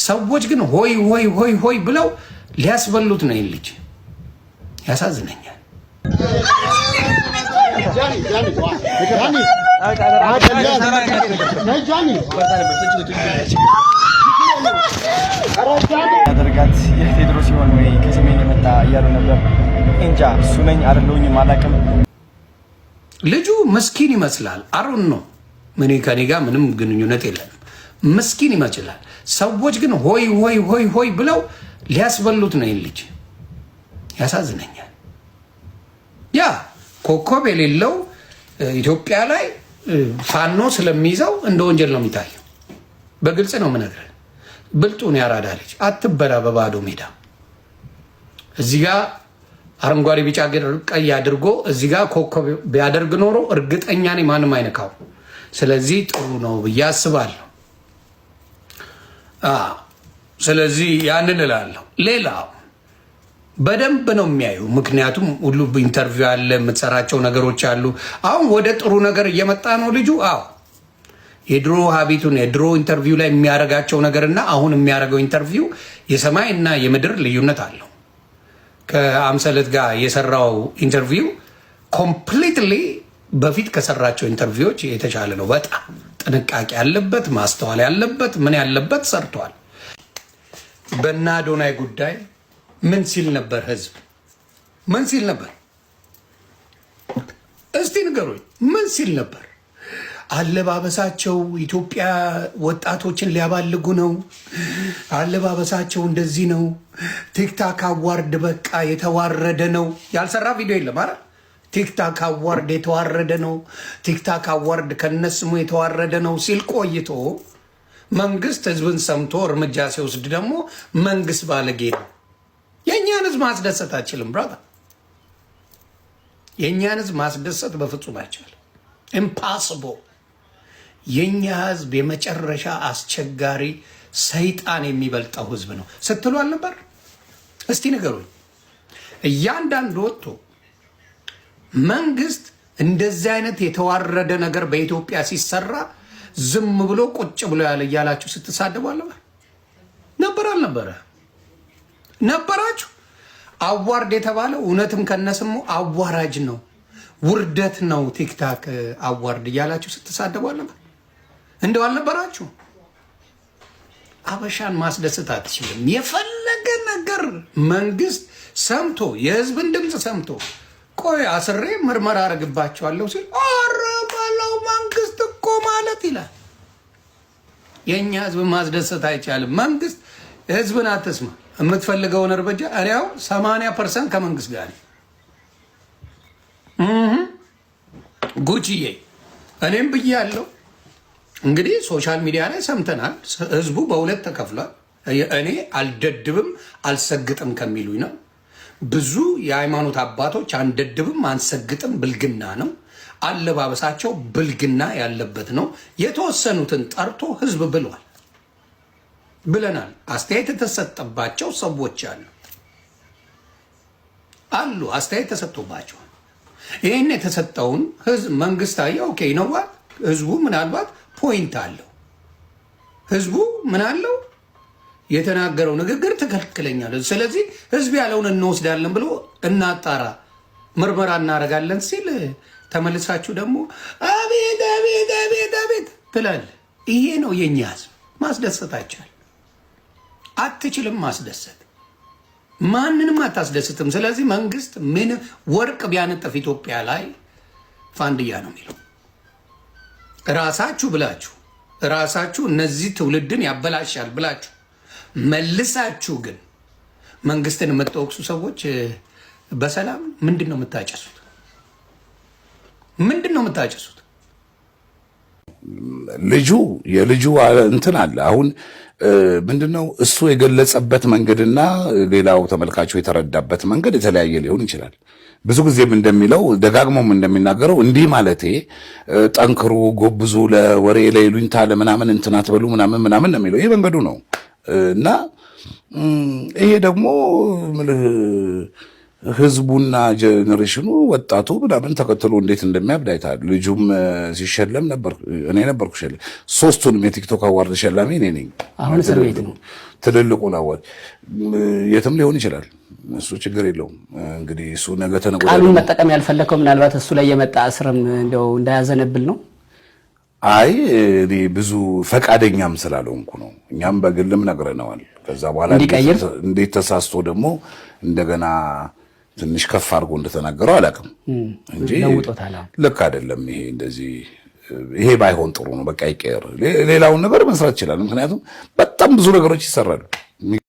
ሰዎች ግን ሆይ ሆይ ሆይ ሆይ ብለው ሊያስበሉት ነው። ልጅ ያሳዝነኛል። ያደርጋት የቴድሮስ ሲሆን ወይ ከሰሜን የመጣ እያሉ ነበር። እንጃ እሱ ነኝ አይደለሁኝም አላውቅም። ልጁ ምስኪን ይመስላል። አሩን ነው ምን ከኔ ጋር ምንም ግንኙነት የለንም። ምስኪን ይመስላል። ሰዎች ግን ሆይ ሆይ ሆይ ሆይ ብለው ሊያስበሉት ነው። ልጅ ያሳዝነኛል። ያ ኮከብ የሌለው ኢትዮጵያ ላይ ፋኖ ስለሚይዘው እንደ ወንጀል ነው የሚታየው። በግልጽ ነው የምነግርህ። ብልጡን ያራዳ ልጅ አትበላ በባዶ ሜዳ። እዚህ ጋር አረንጓዴ ቢጫ ቀይ አድርጎ እዚህ ጋር ኮከብ ቢያደርግ ኖሮ እርግጠኛ ነኝ ማንም አይነካው። ስለዚህ ጥሩ ነው ብዬ አስባለሁ። ስለዚህ ያንን እላለሁ። ሌላው በደንብ ነው የሚያዩ። ምክንያቱም ሁሉ ኢንተርቪው አለ፣ የምትሰራቸው ነገሮች አሉ። አሁን ወደ ጥሩ ነገር እየመጣ ነው ልጁ። የድሮ ሀቢቱን የድሮ ኢንተርቪው ላይ የሚያደርጋቸው ነገርና አሁን የሚያደርገው ኢንተርቪው የሰማይ እና የምድር ልዩነት አለው። ከአምሰለት ጋር የሰራው ኢንተርቪው ኮምፕሊትሊ በፊት ከሰራቸው ኢንተርቪዎች የተሻለ ነው። በጣም ጥንቃቄ ያለበት ማስተዋል ያለበት ምን ያለበት ሰርቷል። በእነ አዶናይ ጉዳይ ምን ሲል ነበር? ህዝብ ምን ሲል ነበር? እስቲ ንገሩኝ። ምን ሲል ነበር? አለባበሳቸው ኢትዮጵያ ወጣቶችን ሊያባልጉ ነው። አለባበሳቸው እንደዚህ ነው። ቲክታክ አዋርድ በቃ የተዋረደ ነው። ያልሰራ ቪዲዮ የለም። አረ ቲክታክ አዋርድ የተዋረደ ነው። ቲክታክ አዋርድ ከነስሙ የተዋረደ ነው ሲል ቆይቶ መንግስት ህዝብን ሰምቶ እርምጃ ሲወስድ ደግሞ መንግስት ባለጌ ነው። የእኛን ህዝብ ማስደሰት አችልም ብራታ። የእኛን ህዝብ ማስደሰት በፍጹም አይቻልም። ኢምፓስብል። የእኛ ህዝብ የመጨረሻ አስቸጋሪ ሰይጣን የሚበልጠው ህዝብ ነው ስትሉ አልነበር? እስቲ ንገሩኝ። እያንዳንዱ ወጥቶ መንግስት እንደዚህ አይነት የተዋረደ ነገር በኢትዮጵያ ሲሰራ ዝም ብሎ ቁጭ ብሎ ያለ እያላችሁ ስትሳደቡ አልነበር? ነበር አልነበረ? ነበራችሁ። አዋርድ የተባለው እውነትም ከነስሙ አዋራጅ ነው፣ ውርደት ነው። ቲክታክ አዋርድ እያላችሁ ስትሳደቡ አልነበር? እንደው አልነበራችሁ? አበሻን ማስደሰት አትችልም። የፈለገ ነገር መንግስት ሰምቶ የህዝብን ድምፅ ሰምቶ ቆይ አስሬ ምርመራ አረግባቸዋለሁ ሲል ኧረ በለው መንግስት እኮ ማለት ይላል። የእኛ ህዝብ ማስደሰት አይቻልም። መንግስት ህዝብን አትስማ። የምትፈልገውን እርምጃ እኔው 80% ከመንግስት ጋር ጉቺዬ እኔም ብያለሁ። እንግዲህ ሶሻል ሚዲያ ላይ ሰምተናል። ህዝቡ በሁለት ተከፍሏል። እኔ አልደድብም አልሰግጥም ከሚሉኝ ነው። ብዙ የሃይማኖት አባቶች አንደድብም አንሰግጥም ብልግና ነው፣ አለባበሳቸው ብልግና ያለበት ነው። የተወሰኑትን ጠርቶ ህዝብ ብሏል ብለናል። አስተያየት የተሰጠባቸው ሰዎች አሉ አስተያየት ተሰጥቶባቸዋል። ይህን የተሰጠውን ህዝብ መንግስት አየ። ኦኬ ነው። ህዝቡ ምናልባት ፖይንት አለው። ህዝቡ ምን አለው? የተናገረው ንግግር ትክክለኛ ነው። ስለዚህ ህዝብ ያለውን እንወስዳለን ብሎ እናጣራ፣ ምርመራ እናደርጋለን ሲል ተመልሳችሁ ደግሞ አቤት አቤት አቤት አቤት ትላል። ይሄ ነው የኛ ህዝብ። ማስደሰት አይቻልም። አትችልም ማስደሰት። ማንንም አታስደስትም። ስለዚህ መንግስት ምን ወርቅ ቢያነጥፍ ኢትዮጵያ ላይ ፋንድያ ነው የሚለው። ራሳችሁ ብላችሁ ራሳችሁ እነዚህ ትውልድን ያበላሻል ብላችሁ መልሳችሁ ግን መንግስትን የምትወቅሱ ሰዎች በሰላም ምንድን ነው የምታጨሱት? ምንድን ነው የምታጨሱት? የልጁ እንትን አለ። አሁን ምንድነው እሱ የገለጸበት መንገድና ሌላው ተመልካቹ የተረዳበት መንገድ የተለያየ ሊሆን ይችላል። ብዙ ጊዜም እንደሚለው ደጋግሞም እንደሚናገረው እንዲህ ማለቴ ጠንክሩ፣ ጎብዙ፣ ለወሬ ለይሉኝታ ለምናምን እንትን አትበሉ ምናምን ምናምን ነው የሚለው። ይሄ መንገዱ ነው እና ይሄ ደግሞ ህዝቡና ጀኔሬሽኑ ወጣቱ ምናምን ተከትሎ እንዴት እንደሚያብድ አይታል። ልጁም ሲሸለም ነበር፣ እኔ ነበርኩ ሸለም። ሶስቱንም የቲክቶክ አዋርድ ሸላሚ እኔ ነኝ። አሁን እስር ቤት ነው። ትልልቁ ነው የትም ሊሆን ይችላል። እሱ ችግር የለውም። እንግዲህ እሱ ነገ ተነገ ቃሉን መጠቀም ያልፈለከው ምናልባት እሱ ላይ የመጣ እስርም እንደው እንዳያዘነብል ነው። አይ እኔ ብዙ ፈቃደኛም ስላልሆንኩ ነው። እኛም በግልም ነግረነዋል። ከዛ በኋላ እንዴት ተሳስቶ ደግሞ እንደገና ትንሽ ከፍ አድርጎ እንደተናገረው አላውቅም እንጂ ልክ አይደለም ይሄ እንደዚህ ይሄ ባይሆን ጥሩ ነው። በቃ ይቀር፣ ሌላውን ነገር መስራት ይችላል። ምክንያቱም በጣም ብዙ ነገሮች ይሰራሉ።